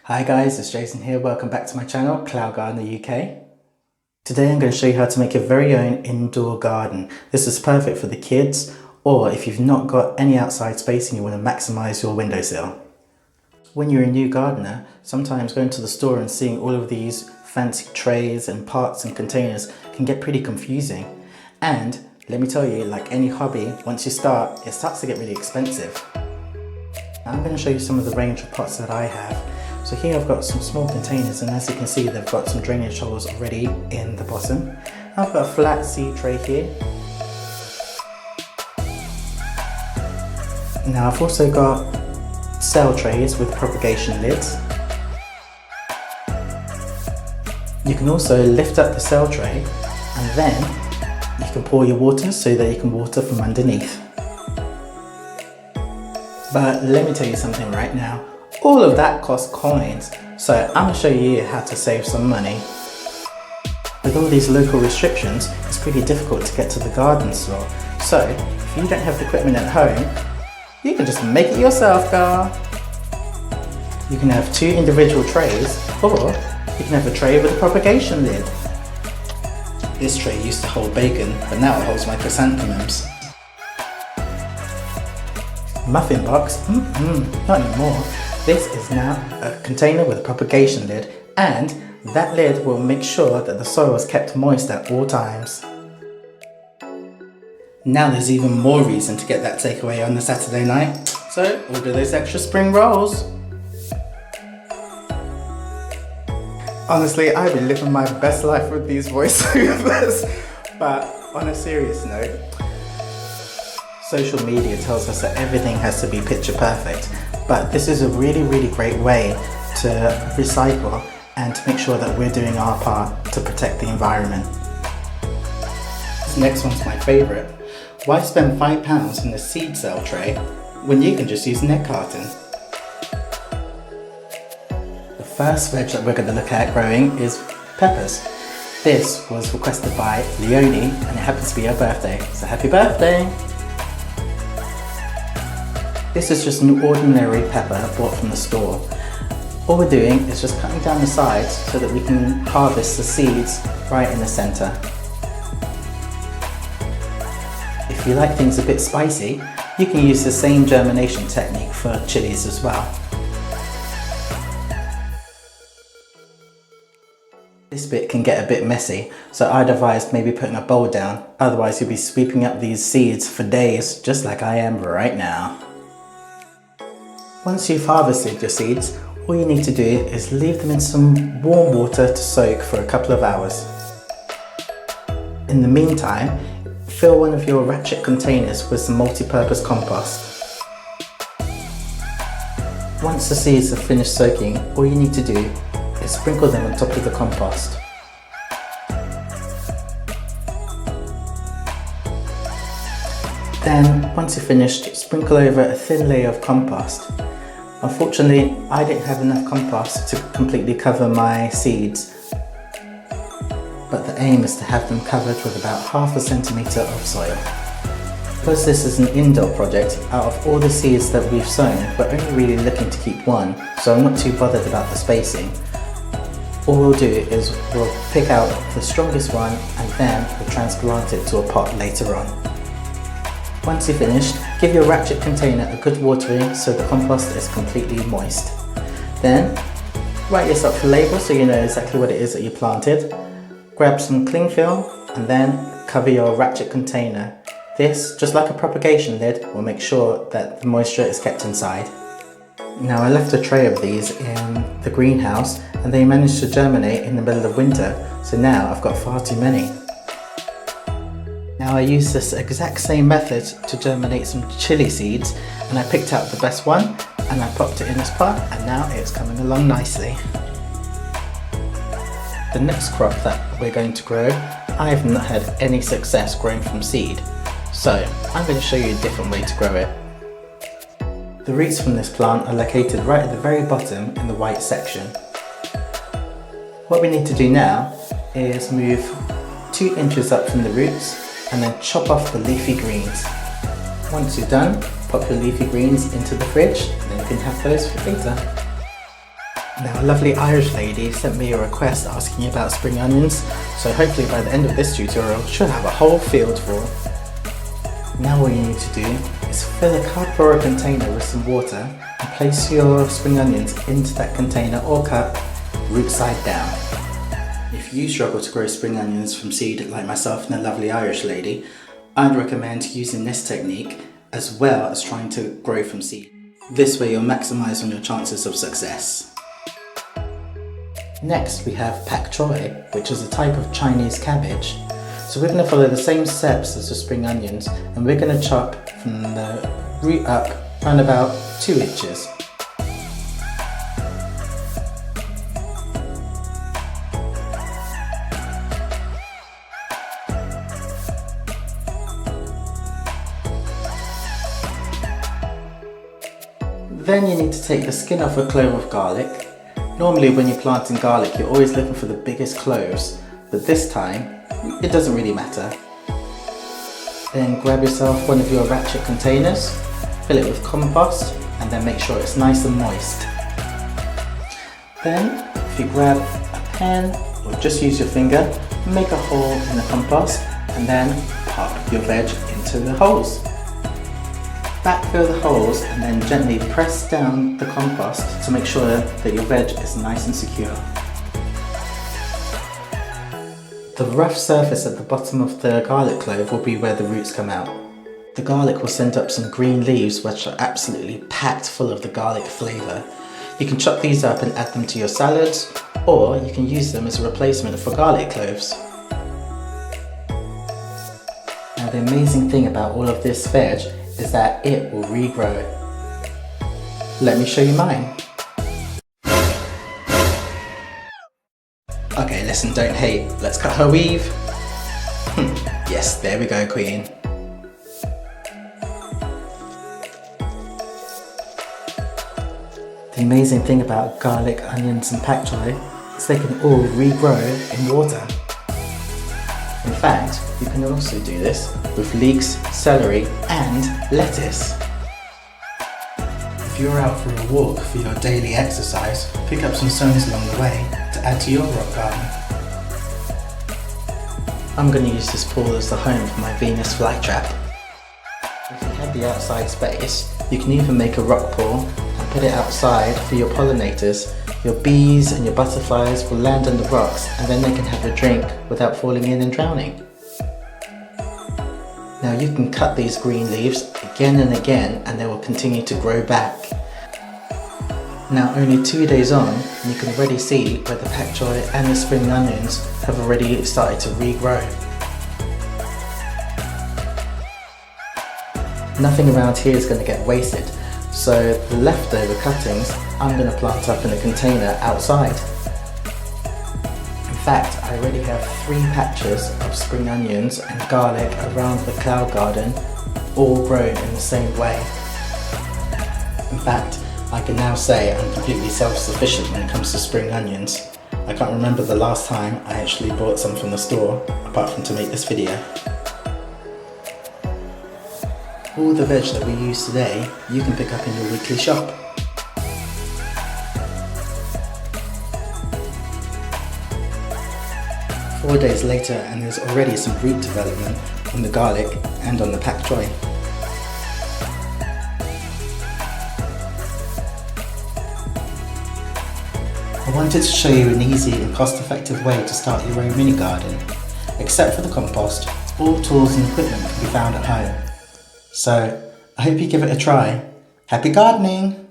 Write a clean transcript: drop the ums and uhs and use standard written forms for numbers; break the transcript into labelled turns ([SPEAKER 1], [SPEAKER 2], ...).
[SPEAKER 1] Hi guys, it's Jason here. Welcome back to my channel, Cloud Gardener UK. Today I'm going to show you how to make your very own indoor garden. This is perfect for the kids, or if you've not got any outside space and you want to maximize your windowsill. When you're a new gardener, sometimes going to the store and seeing all of these fancy trays and pots and containers can get pretty confusing. And let me tell you, like any hobby, once you start, it starts to get really expensive. I'm going to show you some of the range of pots that I have. So here I've got some small containers, and as you can see they've got some drainage holes already in the bottom. I've got a flat seed tray here. Now I've also got cell trays with propagation lids. You can also lift up the cell tray and then you can pour your water so that you can water from underneath. But let me tell you something right now. All of that costs coins, so I'm going to show you how to save some money. With all these local restrictions, it's pretty difficult to get to the garden store. So if you don't have the equipment at home, you can just make it yourself, girl. You can have two individual trays, or you can have a tray with a propagation lid. This tray used to hold bacon, but now it holds my chrysanthemums. Muffin box? Not anymore. This is now a container with a propagation lid, and that lid will make sure that the soil is kept moist at all times. Now there's even more reason to get that takeaway on a Saturday night, so order those extra spring rolls. Honestly, I've been living my best life with these voiceovers, but on a serious note, social media tells us that everything has to be picture perfect, but this is a really great way to recycle and to make sure that we're doing our part to protect the environment. This next one's my favourite. Why spend £5 on a seed cell tray when you can just use an egg carton? The first veg that we're going to look at growing is peppers. This was requested by Leonie and it happens to be her birthday, so happy birthday! This is just an ordinary pepper bought from the store. All we're doing is just cutting down the sides so that we can harvest the seeds right in the centre. If you like things a bit spicy, you can use the same germination technique for chilies as well. This bit can get a bit messy, so I'd advise maybe putting a bowl down, otherwise you'll be sweeping up these seeds for days, just like I am right now. Once you've harvested your seeds, all you need to do is leave them in some warm water to soak for a couple of hours. In the meantime, fill one of your ratchet containers with some multi-purpose compost. Once the seeds have finished soaking, all you need to do is sprinkle them on top of the compost. Then, once you're finished, sprinkle over a thin layer of compost. Unfortunately, I didn't have enough compost to completely cover my seeds, but the aim is to have them covered with about ½ centimetre of soil. Because this is an indoor project, out of all the seeds that we've sown, we're only really looking to keep one, so I'm not too bothered about the spacing. All we'll do is we'll pick out the strongest one and then we'll transplant it to a pot later on. Once you're finished, give your ratchet container a good watering so the compost is completely moist. Then, write yourself a label so you know exactly what it is that you planted. Grab some cling film and then cover your ratchet container. This, just like a propagation lid, will make sure that the moisture is kept inside. Now I left a tray of these in the greenhouse and they managed to germinate in the middle of winter, so now I've got far too many. Now I used this exact same method to germinate some chili seeds, and I picked out the best one and I popped it in this pot, and now it's coming along nicely. The next crop that we're going to grow, I have not had any success growing from seed, so I'm going to show you a different way to grow it. The roots from this plant are located right at the very bottom in the white section. What we need to do now is move 2 inches up from the roots and then chop off the leafy greens. Once you're done, pop your leafy greens into the fridge, and then you can have those for later. Now, a lovely Irish lady sent me a request asking about spring onions, so hopefully by the end of this tutorial she'll have a whole field full. Now all you need to do is fill a cardboard container with some water and place your spring onions into that container or cup, root side down. If you struggle to grow spring onions from seed like myself and a lovely Irish lady, I'd recommend using this technique as well as trying to grow from seed. This way you'll maximise on your chances of success. Next we have pak choi, which is a type of Chinese cabbage. So we're going to follow the same steps as the spring onions, and we're going to chop from the root up around about 2 inches. Then you need to take the skin off a clove of garlic. Normally when you're planting garlic you're always looking for the biggest cloves, but this time it doesn't really matter. Then grab yourself one of your ratchet containers, fill it with compost, and then make sure it's nice and moist. Then if you grab a pen or just use your finger, make a hole in the compost and then pop your veg into the holes. Backfill the holes and then gently press down the compost to make sure that your veg is nice and secure. The rough surface at the bottom of the garlic clove will be where the roots come out. The garlic will send up some green leaves which are absolutely packed full of the garlic flavour. You can chop these up and add them to your salads, or you can use them as a replacement for garlic cloves. Now the amazing thing about all of this veg is that it will regrow. Let me show you mine. Okay, listen, don't hate. Let's cut her weave. Yes, there we go, queen. The amazing thing about garlic, onions and pak choi is they can all regrow in water. In fact, you can also do this with leeks, celery and lettuce. If you're out for a walk for your daily exercise, pick up some stones along the way to add to your rock garden. I'm going to use this pool as the home for my Venus flytrap. If you have the outside space, you can even make a rock pool and put it outside for your pollinators. Your bees and your butterflies will land on the rocks and then they can have a drink without falling in and drowning. Now you can cut these green leaves again and again and they will continue to grow back. Now only 2 days on, you can already see where the pak choi and the spring onions have already started to regrow. Nothing around here is going to get wasted, so the leftover cuttings I'm going to plant up in a container outside. In fact, I already have 3 patches of spring onions and garlic around the cloud garden, all grown in the same way. In fact, I can now say I'm completely self-sufficient when it comes to spring onions. I can't remember the last time I actually bought some from the store, apart from to make this video. All the veg that we use today, you can pick up in your weekly shop. Four days later and there's already some root development on the garlic and on the pak choi. I wanted to show you an easy and cost-effective way to start your own mini garden. Except for the compost, all tools and equipment can be found at home. So, I hope you give it a try. Happy gardening!